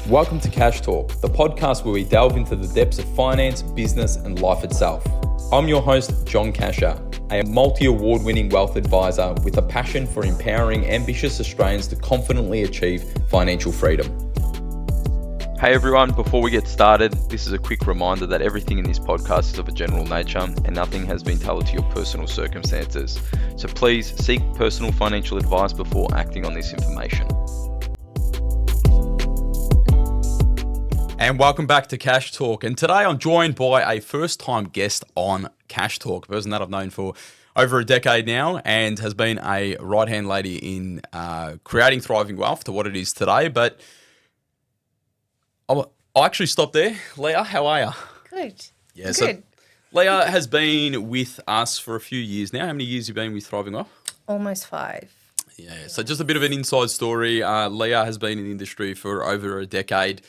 Welcome to Cash Talk, the podcast where we delve into the depths of finance, business, and life itself. I'm your host, John Cachia, a multi-award-winning wealth advisor with a passion for empowering ambitious Australians to confidently achieve financial freedom. Hey everyone, before we get started, this is a quick reminder that everything in this podcast is of a general nature and nothing has been tailored to your personal circumstances. So please seek personal financial advice before acting on this information. And welcome back to Cash Talk. And today I'm joined by a first-time guest on Cash Talk, a person that I've known for over a decade now and has been a right-hand lady in creating thriving wealth to what it is today. But I'll actually stop there. Leah, how are you? Good. Yeah, so Leah has been with us for a few years now. How many years have you been with Thriving Wealth? Almost 5. Yeah, so just a bit of an inside story. Leah has been in the industry for over a decade.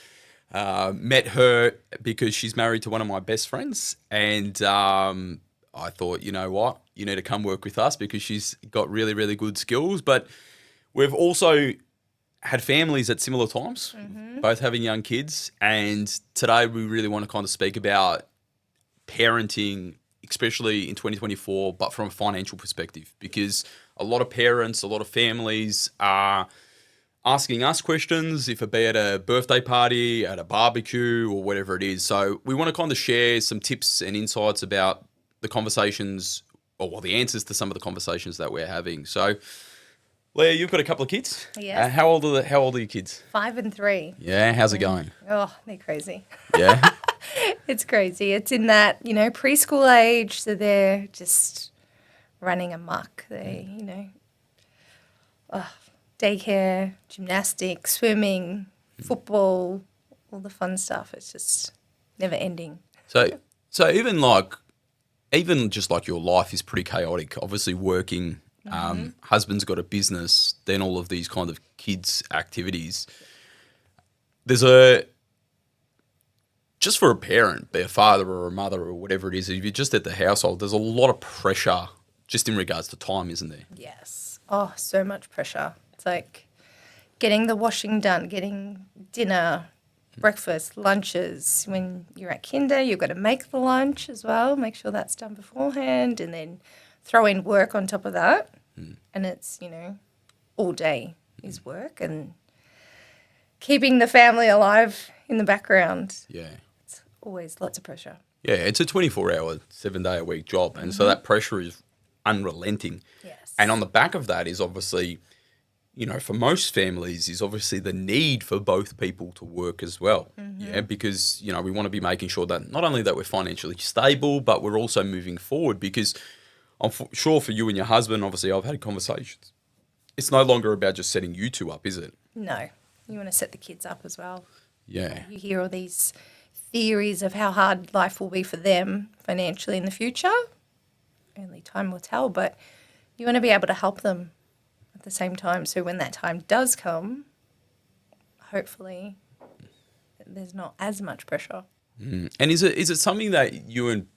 Met her because she's married to one of my best friends, and I thought, you know what, you need to come work with us because she's got really, really good skills. But we've also had families at similar times, both having young kids, and today we really want to kind of speak about parenting, especially in 2024, but from a financial perspective, because a lot of parents, a lot of families are asking us questions, if it be at a birthday party, at a barbecue, or whatever it is. So we want to kind of share some tips and insights about the conversations, or the answers to some of the conversations that we're having. So, Leah, you've got a couple of kids. Yeah. How old are your kids? 5 and 3. Yeah. How's it going? Oh, they're crazy. Yeah. It's crazy. It's in that, preschool age, so they're just running amok. They, daycare, gymnastics, swimming, football, all the fun stuff. It's just never ending. So even just like your life is pretty chaotic. Obviously working, husband's got a business, then all of these kind of kids activities. Just for a parent, be a father or a mother or whatever it is, if you're just at the household, there's a lot of pressure just in regards to time, isn't there? Yes. Oh, so much pressure. It's like getting the washing done, getting dinner, breakfast, lunches. When you're at kinder, you've got to make the lunch as well, make sure that's done beforehand, and then throw in work on top of that. And it's, all day is work and keeping the family alive in the background. Yeah. It's always lots of pressure. Yeah, it's a 24-hour, 7-day-a-week job. And so that pressure is unrelenting. Yes. And on the back of that is obviously, for most families is obviously the need for both people to work as well. Yeah, because, we want to be making sure that not only that we're financially stable, but we're also moving forward, because I'm sure for you and your husband, obviously I've had conversations. It's no longer about just setting you two up, is it? No. You want to set the kids up as well. Yeah. You hear all these theories of how hard life will be for them financially in the future. Only time will tell, but you want to be able to help them at the same time. So when that time does come, hopefully there's not as much pressure. And is it something that you and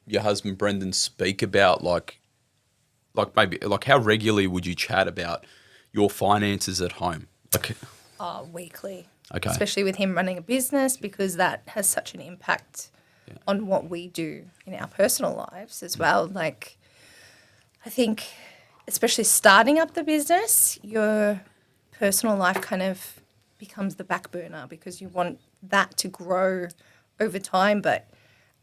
your husband Brendan speak about, like how regularly would you chat about your finances at home? Weekly. Okay. Especially with him running a business, because that has such an impact on what we do in our personal lives as well. Like, I think especially starting up the business, your personal life kind of becomes the back burner because you want that to grow over time, but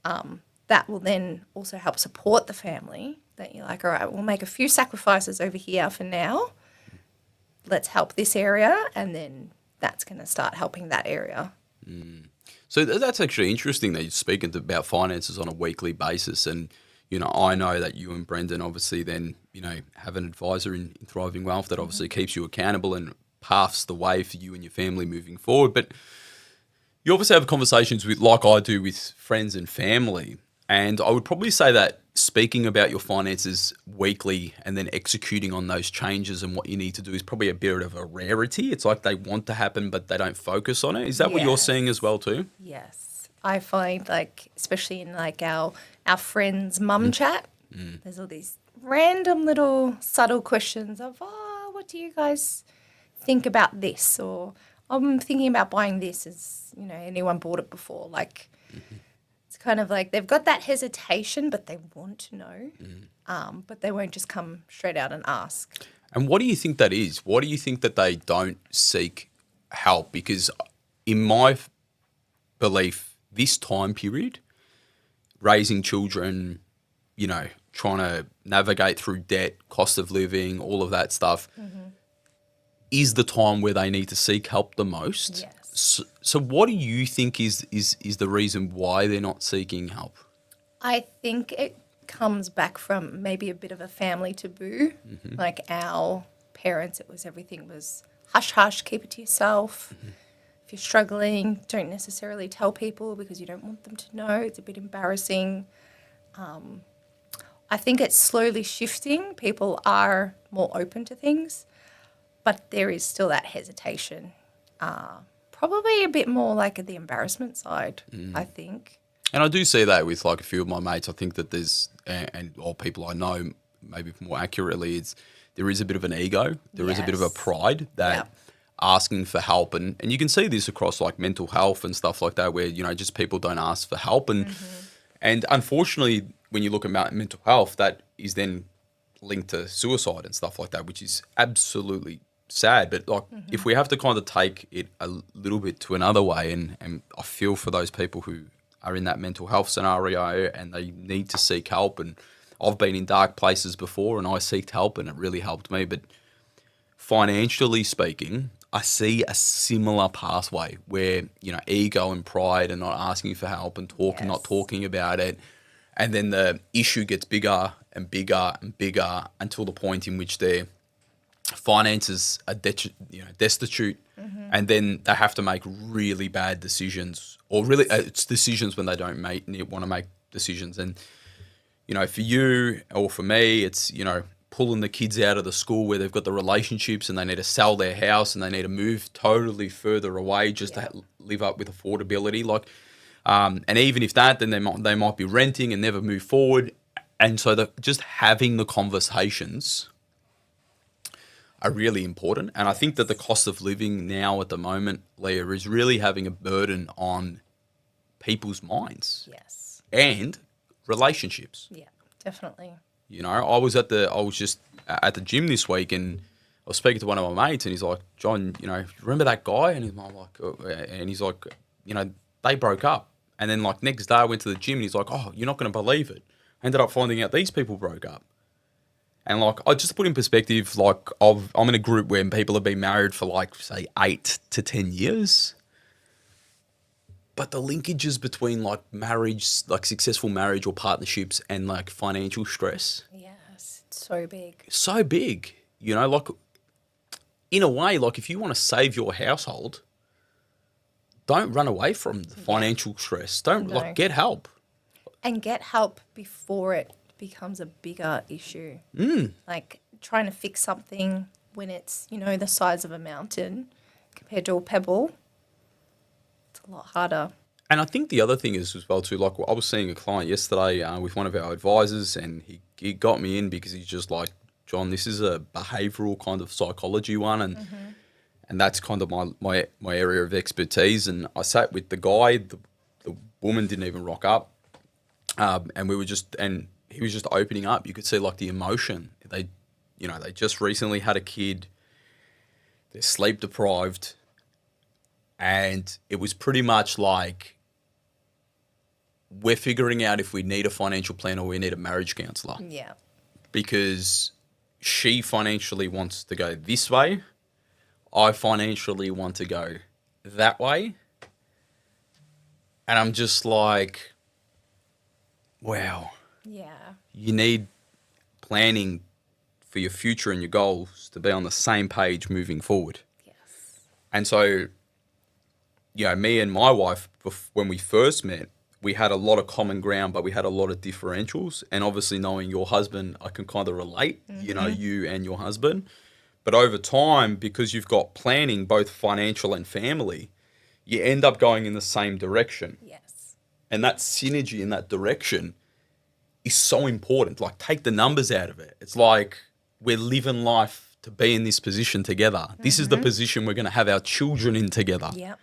that will then also help support the family, that you're like, all right, we'll make a few sacrifices over here for now. Let's help this area, and then that's going to start helping that area. So that's actually interesting that you're speaking about finances on a weekly basis. And, I know that you and Brendan obviously then, have an advisor in Thriving Wealth that obviously keeps you accountable and paths the way for you and your family moving forward. But you obviously have conversations with, like I do, with friends and family. And I would probably say that speaking about your finances weekly and then executing on those changes and what you need to do is probably a bit of a rarity. It's like they want to happen, but they don't focus on it. Is that what you're seeing as well too? Yes. I find, especially in our friends' mum chat, there's all these random little subtle questions of, what do you guys think about this? Or, I'm thinking about buying this. Has, anyone bought it before? Like, it's kind of like they've got that hesitation, but they want to know, but they won't just come straight out and ask. And what do you think that is? What do you think that they don't seek help? Because in my belief, this time period, raising children, trying to navigate through debt, cost of living, all of that stuff, is the time where they need to seek help the most. Yes. So what do you think is the reason why they're not seeking help? I think it comes back from maybe a bit of a family taboo. Like our parents, everything was hush hush, keep it to yourself. If you're struggling, don't necessarily tell people because you don't want them to know. It's a bit embarrassing. I think it's slowly shifting. People are more open to things, but there is still that hesitation. Probably a bit more like the embarrassment side, I think. And I do see that with like a few of my mates. I think that there's, and all people I know, maybe more accurately, there is a bit of an ego. There is a bit of a pride that asking for help. And you can see this across like mental health and stuff like that, where, just people don't ask for help. And unfortunately, when you look at mental health, that is then linked to suicide and stuff like that, which is absolutely sad. But like, if we have to kind of take it a little bit to another way, and I feel for those people who are in that mental health scenario and they need to seek help. And I've been in dark places before and I seeked help and it really helped me. But financially speaking, I see a similar pathway where, ego and pride and not asking for help and not talking about it. And then the issue gets bigger and bigger and bigger until the point in which their finances are destitute. And then they have to make really bad decisions, or really it's decisions when they don't want to make decisions. And, for you or for me, it's, pulling the kids out of the school where they've got the relationships and they need to sell their house and they need to move totally further away just to live up with affordability. Like, and even if that, then they might be renting and never move forward. And so just having the conversations are really important. And I think that the cost of living now at the moment, Leah, is really having a burden on people's minds. Yes. And relationships. Yeah, definitely. I was just at the gym this week and I was speaking to one of my mates and he's like, John, remember that guy? And he's like, they broke up. And then like next day I went to the gym and he's like, oh, you're not going to believe it. I ended up finding out these people broke up. And like, I just put in perspective, like I'm in a group where people have been married for like, say, 8 to 10 years. But the linkages between like marriage, like successful marriage or partnerships and like financial stress. Yes, it's so big. So big. Like in a way, like if you want to save your household, don't run away from the financial stress. Don't get help. And get help before it becomes a bigger issue. Like trying to fix something when it's, the size of a mountain compared to a pebble, it's a lot harder. And I think the other thing is as well too, like I was seeing a client yesterday with one of our advisors and he got me in because he's just like, John, this is a behavioural kind of psychology one and that's kind of my area of expertise. And I sat with the guy, the woman didn't even rock up. And he was just opening up. You could see like the emotion. They just recently had a kid. They're sleep deprived. And it was pretty much like, we're figuring out if we need a financial plan or we need a marriage counselor. Yeah. Because she financially wants to go this way. I financially want to go that way. And I'm just like, wow. Yeah. You need planning for your future and your goals to be on the same page moving forward. Yes. And so, me and my wife, when we first met, we had a lot of common ground, but we had a lot of differentials. And obviously knowing your husband, I can kind of relate, you and your husband. But over time, because you've got planning, both financial and family, you end up going in the same direction. Yes. And that synergy in that direction is so important. Like, take the numbers out of it. It's like we're living life to be in this position together. This is the position we're going to have our children in together. Yeah.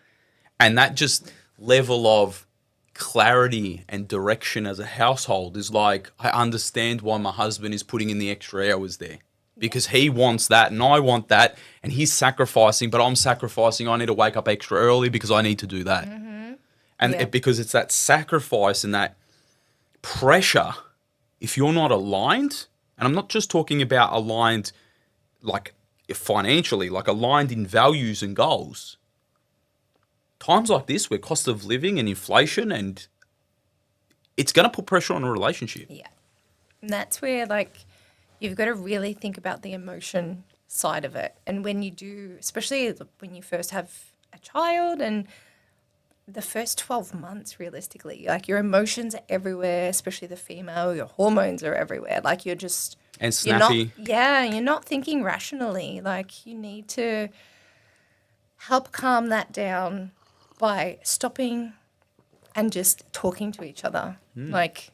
And that just level of clarity and direction as a household is like, I understand why my husband is putting in the extra hours there because he wants that and I want that and he's sacrificing, but I'm sacrificing. I need to wake up extra early because I need to do that. And because it's that sacrifice and that pressure, if you're not aligned, and I'm not just talking about aligned like financially, like aligned in values and goals. Times like this where cost of living and inflation and it's going to put pressure on a relationship. Yeah. And that's where like you've got to really think about the emotion side of it. And when you do, especially when you first have a child and the first 12 months, realistically, like your emotions are everywhere, especially the female, your hormones are everywhere. Like you're just... And snappy. You're not thinking rationally. Like you need to help calm that down by stopping and just talking to each other. Like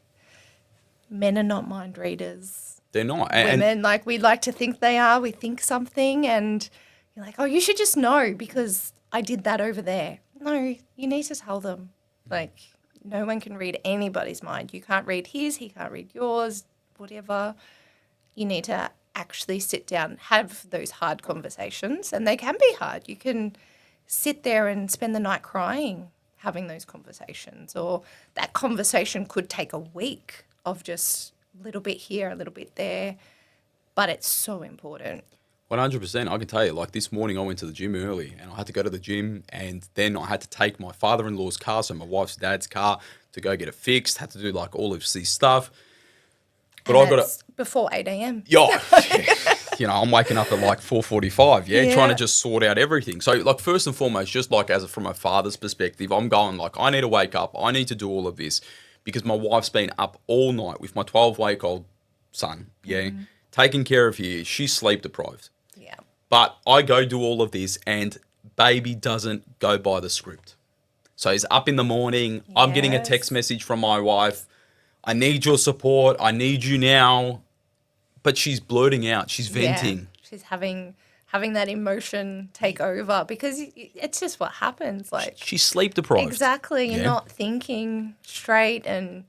men are not mind readers. They're not. Women, like we like to think they are. We think something and you're like, oh, you should just know because I did that over there. No, you need to tell them. Like no one can read anybody's mind. You can't read his, he can't read yours, whatever. You need to actually sit down, have those hard conversations, and they can be hard. You can sit there and spend the night crying having those conversations, or that conversation could take a week of just a little bit here, a little bit there, but it's so important. 100%. I can tell you, like this morning I went to the gym early and I had to go to the gym and then I had to take my father-in-law's car, so my wife's dad's car, to go get it fixed, had to do like all of this stuff. But I got to... Before 8 a.m. Yeah. You know, I'm waking up at like 4:45, trying to just sort out everything. So like first and foremost, just like from a father's perspective, I'm going like, I need to wake up. I need to do all of this because my wife's been up all night with my 12-week-old son, taking care of you. She's sleep deprived. Yeah. But I go do all of this and baby doesn't go by the script. So he's up in the morning. Yes. I'm getting a text message from my wife. I need your support. I need you now. But she's blurting out. She's venting. Yeah. She's having that emotion take over because it's just what happens. Like she's sleep deprived. Exactly. You're not thinking straight and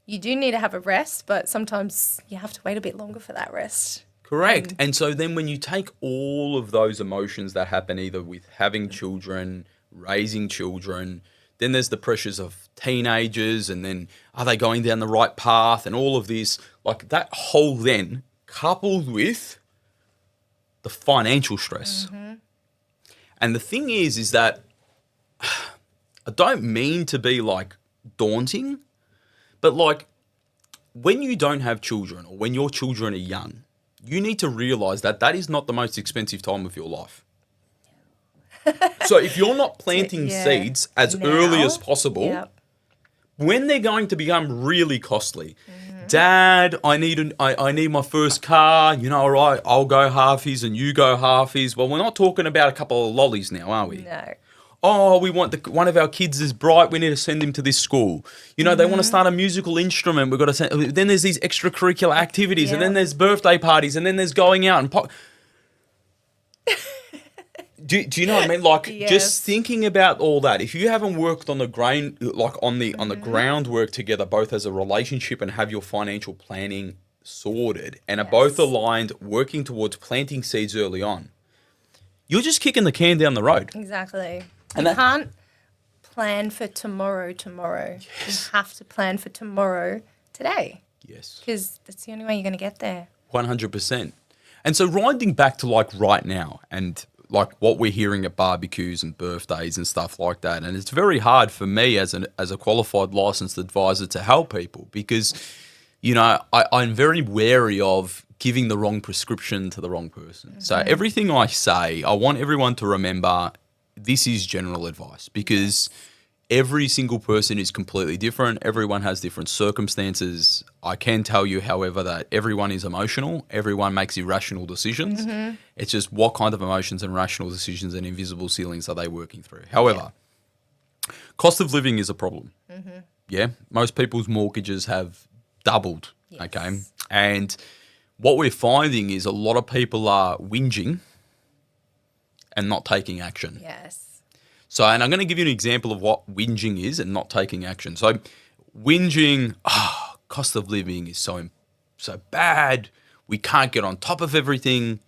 you do need to have a rest, but sometimes you have to wait a bit longer for that rest. Correct. And so then when you take all of those emotions that happen either with having children, raising children, then there's the pressures of teenagers and then are they going down the right path and all of this, like that whole then coupled with the financial stress. And the thing is that I don't mean to be like daunting, but like when you don't have children or when your children are young, you need to realize that that is not the most expensive time of your life. So if you're not planting seeds as early as possible, when they're going to become really costly, Dad, I need my first car. You know, all right, I'll go halfies and you go halfies. Well, we're not talking about a couple of lollies now, are we? No. Oh, we want one of our kids is bright. We need to send him to this school. You know, they want to start a musical instrument. We've got to send. Then there's these extracurricular activities, and then there's birthday parties, and then there's going out and. Do you know what I mean? Like just thinking about all that. If you haven't worked on the grain, like on the groundwork together, both as a relationship and have your financial planning sorted, and are both aligned, working towards planting seeds early on, you're just kicking the can down the road. Exactly. And you can't plan for tomorrow. Yes. You have to plan for tomorrow today. Yes. Because that's the only way you're going to get there. 100%. And so riding back to like right now and like what we're hearing at barbecues and birthdays and stuff like that. And it's very hard for me as a qualified licensed advisor to help people because, you know, I'm very wary of giving the wrong prescription to the wrong person. So everything I say, I want everyone to remember this is general advice because every single person is completely different. Everyone has different circumstances. I can tell you, however, that everyone is emotional. Everyone makes irrational decisions. It's just what kind of emotions and rational decisions and invisible ceilings are they working through? However, cost of living is a problem. Yeah, most people's mortgages have doubled, okay? And what we're finding is a lot of people are whinging and not taking action. Yes. So, and I'm going to give you an example of what whinging is and not taking action. So, whinging, cost of living is so bad. We can't get on top of everything,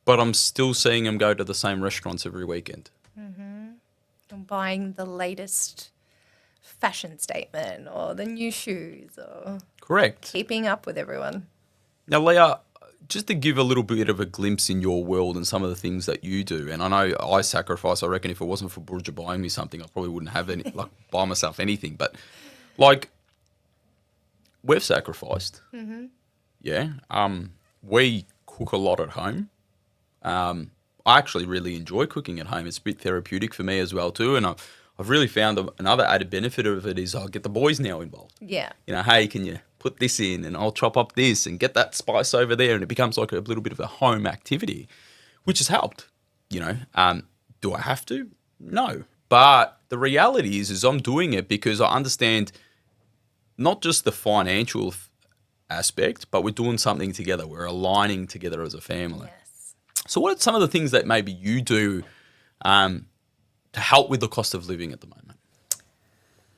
but I'm still seeing them go to the same restaurants every weekend. And buying the latest fashion statement or the new shoes or Correct. keeping up with everyone. Now, Leah, just to give a little bit of a glimpse in your world and some of the things that you do, and I know I sacrifice. I reckon if it wasn't for Burja buying me something, I probably wouldn't have any, buy myself anything. But we've sacrificed. Mm-hmm. Yeah. We cook a lot at home. I actually really enjoy cooking at home. It's a bit therapeutic for me as well too, and I've really found another added benefit of it is I'll get the boys now involved. Yeah. Hey, can you put this in, and I'll chop up this and get that spice over there, and it becomes like a little bit of a home activity, which has helped. Do I have to? No, but the reality is I'm doing it because I understand not just the financial aspect, but we're doing something together. We're aligning together as a family. Yes. So what are some of the things that maybe you do to help with the cost of living at the moment?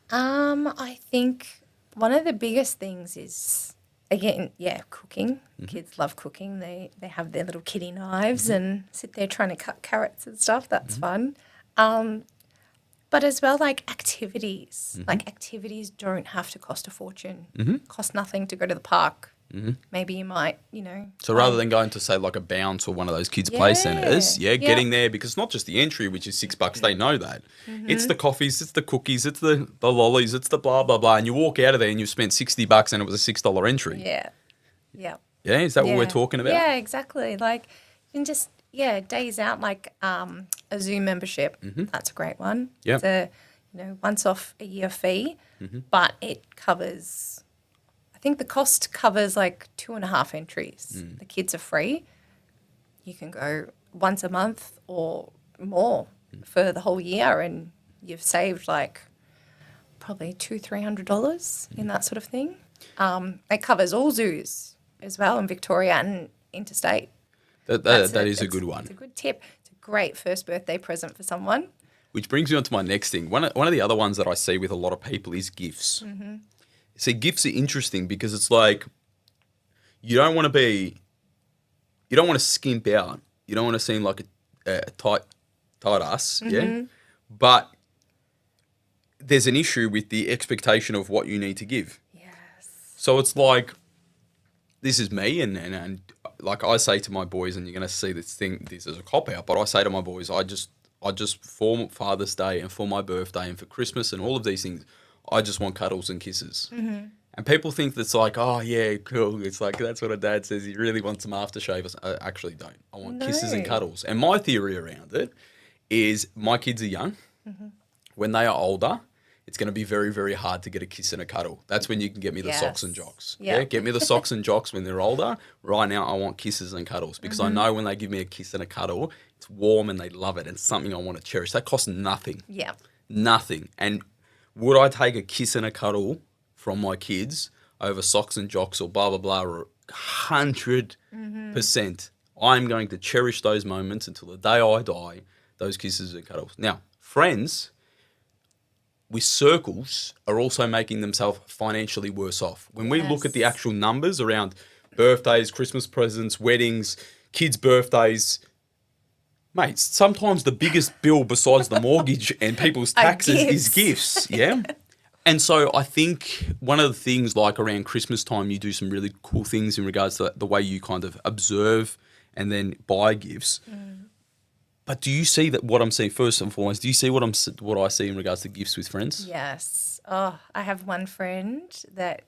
I think one of the biggest things is, again, cooking. Mm-hmm. Kids love cooking. They have their little kitty knives and sit there trying to cut carrots and stuff. That's fun. But as well, activities. Activities don't have to cost a fortune. Cost nothing to go to the park. Maybe you might, So rather than going to, say, like a bounce or one of those kids' play centres, getting there, because it's not just the entry, which is $6, they know that. It's the coffees, it's the cookies, it's the lollies, it's the blah, blah, blah. And you walk out of there and you've spent $60 and it was a $6 entry. Yeah. Yeah. Yeah, is that what we're talking about? Yeah, exactly. You can just, days out, a Zoom membership. That's a great one. Yeah. It's a, once off a year fee, but it covers, I think the cost covers 2.5 entries. The kids are free. You can go once a month or more for the whole year, and you've saved probably $200-300 in that sort of thing. It covers all zoos as well in Victoria and interstate. That is a good one. It's a good tip. It's a great first birthday present for someone. Which brings me on to my next thing. One of the other ones that I see with a lot of people is gifts. See, gifts are interesting because it's you don't want to skimp out. You don't want to seem like a tight ass, yeah? But there's an issue with the expectation of what you need to give. Yes. So it's this is me, and I say to my boys, and you're going to see this as a cop-out, but I say to my boys, I just for Father's Day and for my birthday and for Christmas and all of these things, I just want cuddles and kisses. And people think that's oh, yeah, cool. It's that's what a dad says. He really wants some aftershave. I actually don't. I want kisses and cuddles. And my theory around it is my kids are young. When they are older, it's going to be very, very hard to get a kiss and a cuddle. That's when you can get me the socks and jocks. Yeah. Get me the socks and jocks when they're older. Right now, I want kisses and cuddles because I know when they give me a kiss and a cuddle, it's warm and they love it. And it's something I want to cherish. That costs nothing. Yeah. Nothing. And would I take a kiss and a cuddle from my kids over socks and jocks or blah, blah, blah, or 100%? I'm going to cherish those moments until the day I die, those kisses and cuddles. Now, friends with circles are also making themselves financially worse off. When we look at the actual numbers around birthdays, Christmas presents, weddings, kids' birthdays, mate, sometimes the biggest bill besides the mortgage and people's taxes is gifts, yeah? And so I think one of the things around Christmas time, you do some really cool things in regards to the way you kind of observe and then buy gifts. But do you see that what I'm seeing first and foremost? Do you see what I see in regards to gifts with friends? Yes. Oh, I have one friend that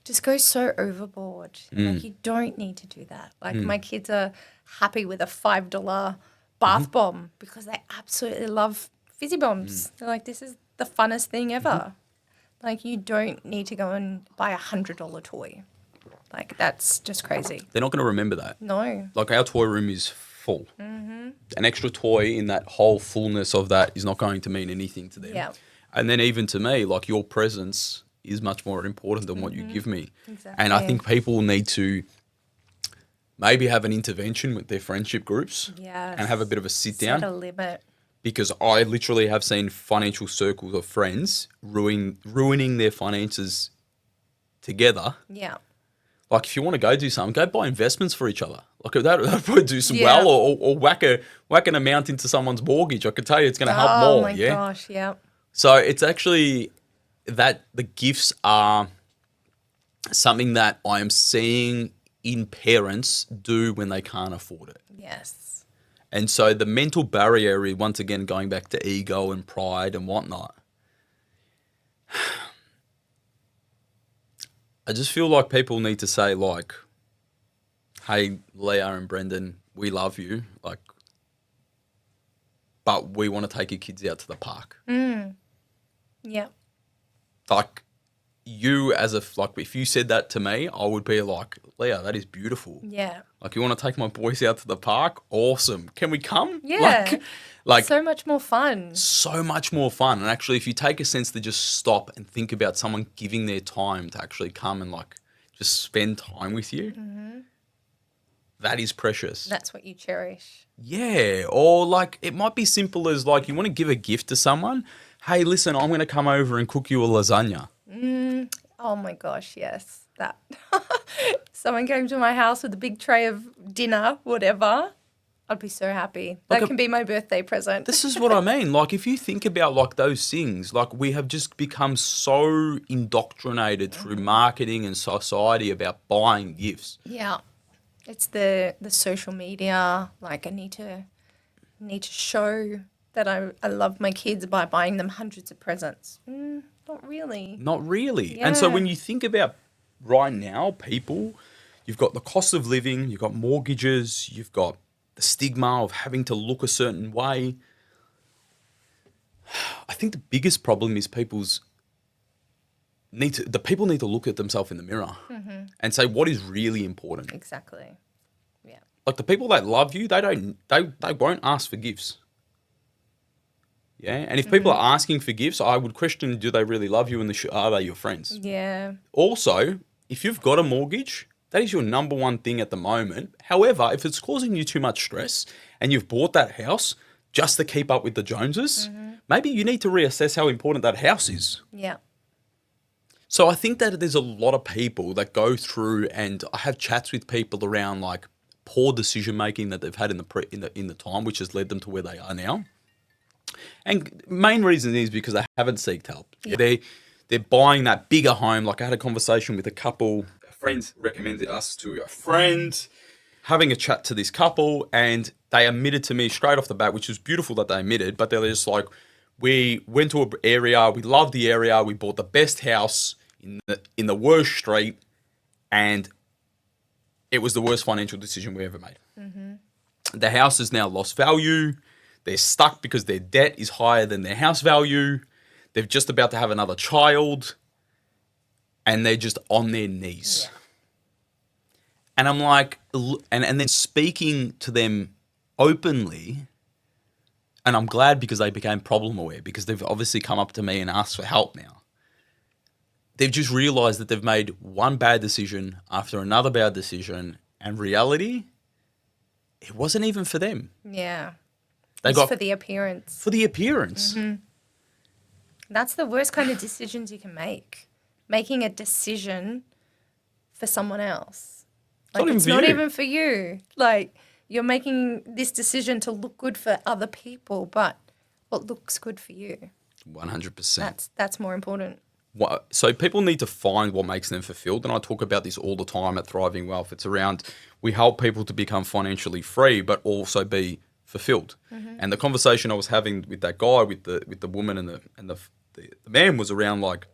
just goes so overboard. You don't need to do that. My kids are happy with a $5 bath bomb because they absolutely love fizzy bombs. They're this is the funnest thing ever. You don't need to go and buy a $100 toy. That's just crazy. They're not going to remember that. No. Our toy room is full. An extra toy in that whole fullness of that is not going to mean anything to them. Yeah. And then even to me, your presence is much more important than what you give me. Exactly. And I think people need to maybe have an intervention with their friendship groups Yes. and have a bit of a sit down. Set a limit. Because I literally have seen financial circles of friends ruining their finances together. Yeah. Like, if you want to go do something, go buy investments for each other. Like, that'll probably do some Yeah. well, or whack an amount into someone's mortgage. I can tell you it's going to help more. Oh my Yeah. gosh, yeah. So it's actually that the gifts are something that I am seeing in parents do when they can't afford it. Yes. And so the mental barrier is, once again, going back to ego and pride and whatnot. I just feel like people need to say, like, hey, Leah and Brendan, we love you, like, but we want to take your kids out to the park. Yeah. Like, you if you said that to me, I would be like, Leah, that is beautiful. Yeah. Like, you want to take my boys out to the park? Awesome. Can we come? Yeah. Like So much more fun. so much more fun. And actually, if you take a sense to just stop and think about someone giving their time to actually come and like just spend time with you, that is precious. That's what you cherish. Yeah. Or like, it might be simple as like, you want to give a gift to someone. Hey, listen, I'm going to come over and cook you a lasagna. Oh my gosh, yes. That. Someone came to my house with a big tray of dinner, whatever. I'd be so happy. That Like can be my birthday present. This is what I mean. Like, if you think about like those things, like we have just become so indoctrinated through marketing and society about buying gifts. Yeah. It's the social media. Like I need to show that I love my kids by buying them hundreds of presents. Not really. Not really. And so Yeah. when you think about right now, people, you've got the cost of living, you've got mortgages, you've got the stigma of having to look a certain way. I think the biggest problem is people need to look at themselves in the mirror and say what is really important. Exactly. Yeah. Like the people that love you, they won't ask for gifts. Yeah, and if people are asking for gifts, I would question: do they really love you, and are they your friends? Yeah. Also, if you've got a mortgage, that is your number one thing at the moment. However, if it's causing you too much stress and you've bought that house just to keep up with the Joneses, maybe you need to reassess how important that house is. Yeah. So I think that there's a lot of people that go through, and I have chats with people around like poor decision making that they've had in the time, which has led them to where they are now. And main reason is because they haven't sought help. Yeah. They're buying that bigger home. Like I had a conversation with a couple. A friend recommended us to a friend, having a chat to this couple, and they admitted to me straight off the bat, which was beautiful that they admitted, but they're just like, we went to an area, we loved the area, we bought the best house in the worst street, and it was the worst financial decision we ever made. The house has now lost value. They're stuck because their debt is higher than their house value. They're just about to have another child, and they're just on their knees. Yeah. And I'm like, and then speaking to them openly, and I'm glad because they became problem aware, because they've obviously come up to me and asked for help now. They've just realized that they've made one bad decision after another bad decision, and reality, it wasn't even for them. Yeah. They It's got for the appearance. for the appearance. That's the worst kind of decisions you can make. Making a decision for someone else. Like it's not even for you. Like you're making this decision to look good for other people, but what looks good for you? 100%. That's more important. So people need to find what makes them fulfilled. And I talk about this all the time at Thriving Wealth. It's around, we help people to become financially free, but also be fulfilled. And the conversation I was having with that guy, with the woman and the man, was around like,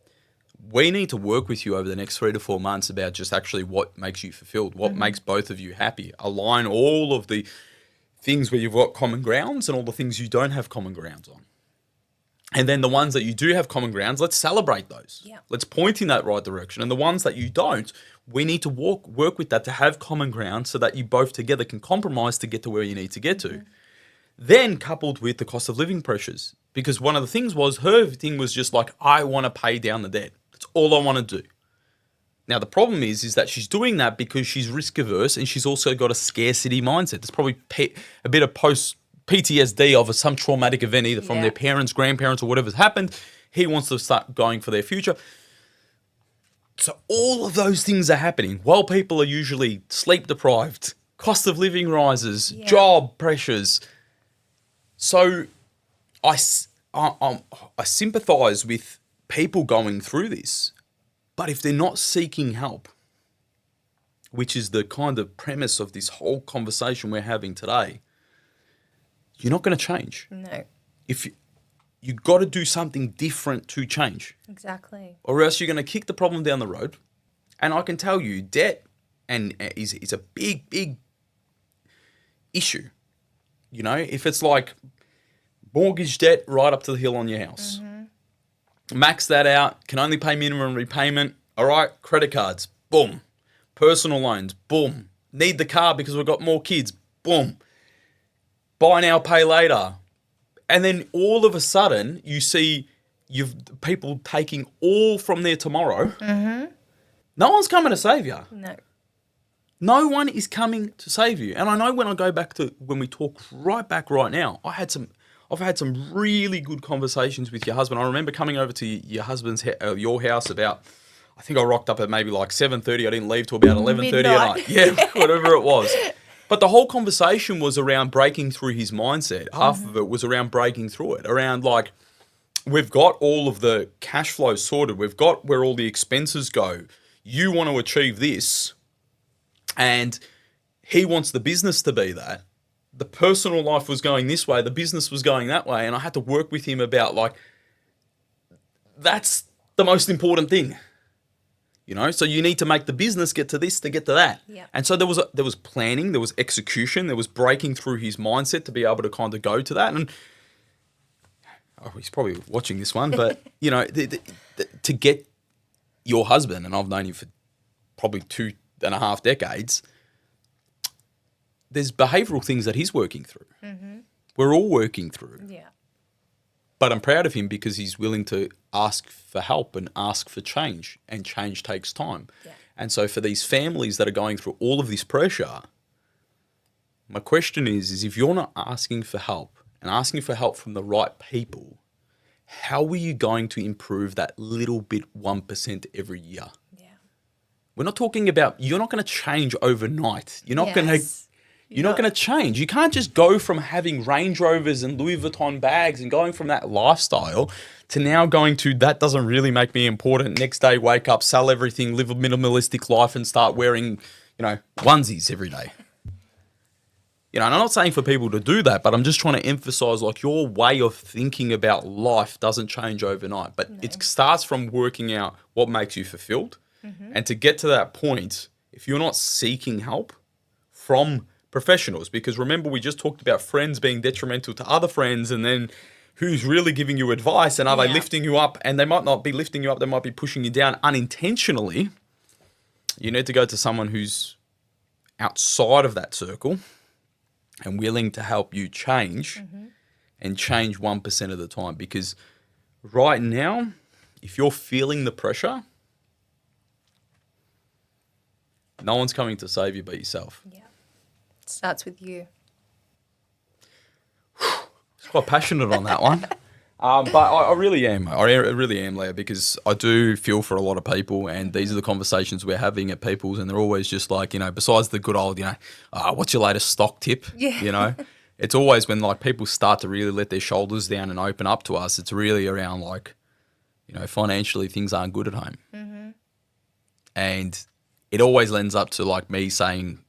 we need to work with you over the next 3 to 4 months about just actually what makes you fulfilled, what makes both of you happy. Align all of the things where you've got common grounds and all the things you don't have common grounds on. And then the ones that you do have common grounds, let's celebrate those. Yeah. Let's point in that right direction. And the ones that you don't, we need to work with that to have common ground so that you both together can compromise to get to where you need to get to. Then coupled with the cost of living pressures. Because one of the things was, her thing was just like, I want to pay down the debt. That's all I want to do. Now, the problem is that she's doing that because she's risk averse and she's also got a scarcity mindset. There's probably a bit of post PTSD of some traumatic event, either from their parents, grandparents, or whatever's happened. He wants to start going for their future. So all of those things are happening while people are usually sleep deprived, cost of living rises, job pressures. So I sympathise with people going through this. But if they're not seeking help, which is the kind of premise of this whole conversation we're having today, you're not going to change. No. If you got to do something different to change. Exactly. Or else you're going to kick the problem down the road. And I can tell you, debt is a big, big issue. You know, if it's like mortgage debt right up to the hill on your house. Max that out, can only pay minimum repayment. All right, credit cards, boom. Personal loans, boom. Need the car because we've got more kids, boom. Buy now, pay later. And then all of a sudden, you see you've people taking all from their tomorrow. No one's coming to save you. No. No one is coming to save you. And I know when I go back to when we talk right back right now, I've had some really good conversations with your husband. I remember coming over to your husband's your house about, I think I rocked up at maybe like 7:30. I didn't leave till about 11:30 at night. Yeah, whatever it was. But the whole conversation was around breaking through his mindset. Half of it was around breaking through it, around like, we've got all of the cash flow sorted. We've got where all the expenses go. You want to achieve this, and he wants the business to be that. The personal life was going this way, the business was going that way, and I had to work with him about like, that's the most important thing. You know, so you need to make the business get to this to get to that. Yeah. And so there was planning, there was execution, there was breaking through his mindset to be able to kind of go to that. And he's probably watching this one, but you know, to get your husband, and I've known him for probably 2.5 decades, there's behavioural things that he's working through. We're all working through. Yeah. But I'm proud of him because he's willing to ask for help and ask for change, and change takes time. Yeah. And so for these families that are going through all of this pressure, my question is if you're not asking for help and asking for help from the right people, how are you going to improve that little bit 1% every year? Yeah. We're not talking about, you're not going to change overnight. You're not going to You're not going to change. You can't just go from having Range Rovers and Louis Vuitton bags and going from that lifestyle to now going to, that doesn't really make me important. Next day, wake up, sell everything, live a minimalistic life and start wearing, onesies every day. And I'm not saying for people to do that, but I'm just trying to emphasize like your way of thinking about life doesn't change overnight. But it starts from working out what makes you fulfilled. And to get to that point, if you're not seeking help from professionals, because remember we just talked about friends being detrimental to other friends, and then who's really giving you advice, and are they lifting you up? And they might not be lifting you up, they might be pushing you down unintentionally. You need to go to someone who's outside of that circle and willing to help you change and change 1% of the time. Because right now, if you're feeling the pressure, no one's coming to save you but yourself. Yeah. It starts with you. It's quite passionate on that one. But I really am. I really am, Leah, because I do feel for a lot of people, and these are the conversations we're having at people's, and they're always just like, besides the good old, what's your latest stock tip? Yeah. It's always when like people start to really let their shoulders down and open up to us, it's really around like, financially things aren't good at home. And it always lends up to like me saying,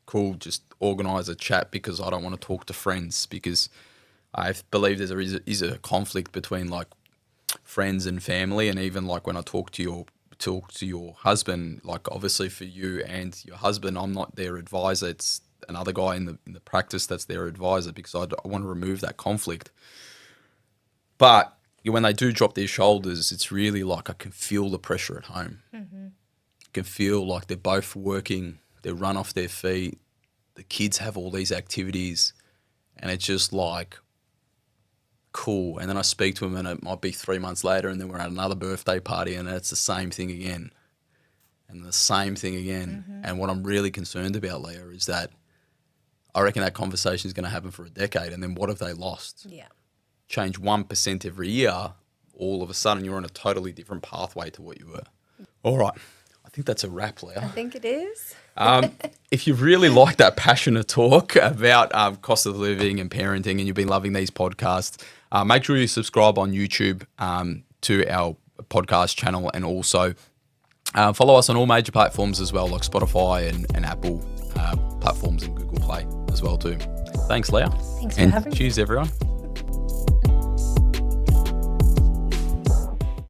cool, just organise a chat because I don't want to talk to friends, because I believe there is a conflict between like friends and family. And even like when I talk to your husband, like obviously for you and your husband, I'm not their advisor. It's another guy in the practice that's their advisor, because I want to remove that conflict. But when they do drop their shoulders, it's really like I can feel the pressure at home. I can feel like they're both working, they run off their feet, the kids have all these activities, and it's just like, cool. And then I speak to them and it might be 3 months later and then we're at another birthday party and it's the same thing again. and the same thing again. And what I'm really concerned about, Leah, is that I reckon that conversation is going to happen for a decade, and then what have they lost? Yeah. Change 1% every year, all of a sudden you're on a totally different pathway to what you were. All right. I think that's a wrap, Leah. I think it is. If you really like that passionate talk about cost of living and parenting, and you've been loving these podcasts, make sure you subscribe on YouTube to our podcast channel, and also follow us on all major platforms as well, like Spotify and Apple platforms, and Google Play as well too. Thanks, Leah. Thanks for having me. Cheers, everyone.